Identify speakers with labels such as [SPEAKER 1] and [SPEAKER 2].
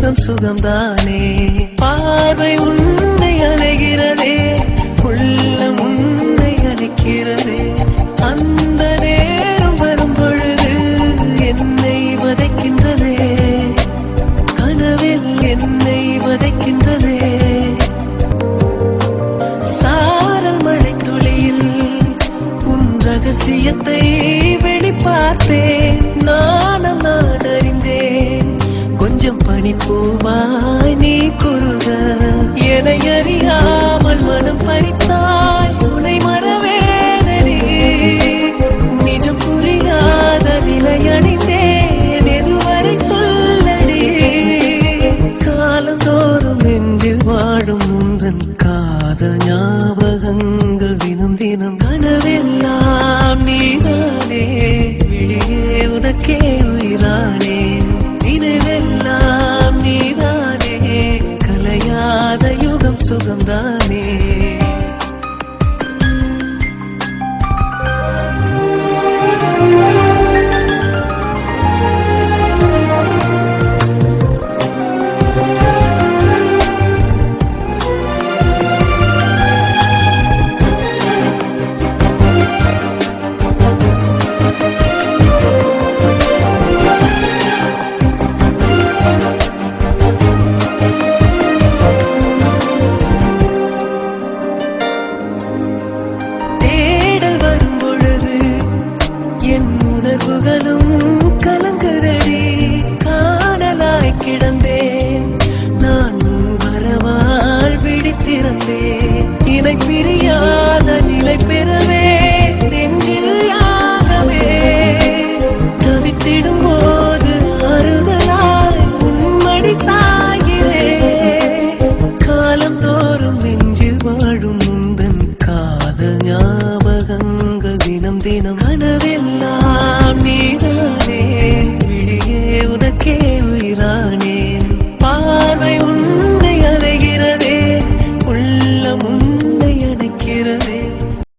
[SPEAKER 1] சுகம் சுகம்தானே. பார்வை உன்னை அலைகிறதே, உள்ளம் உன்னை அழைக்கிறதே. அந்த நேரம் வரும் பொழுது என்னை வதைக்கின்றதே, கனவில் என்னை வதைக்கின்றதே. சாரல் மழை துளியில் உன் ரகசியத்தை வெளிப்பார்த்தேன். நானும் நான் அறிந்தேன், கொஞ்சம் பனிப்பூவாய் நீ குறுக. என்னை அறியாமல் மனம் பறித்த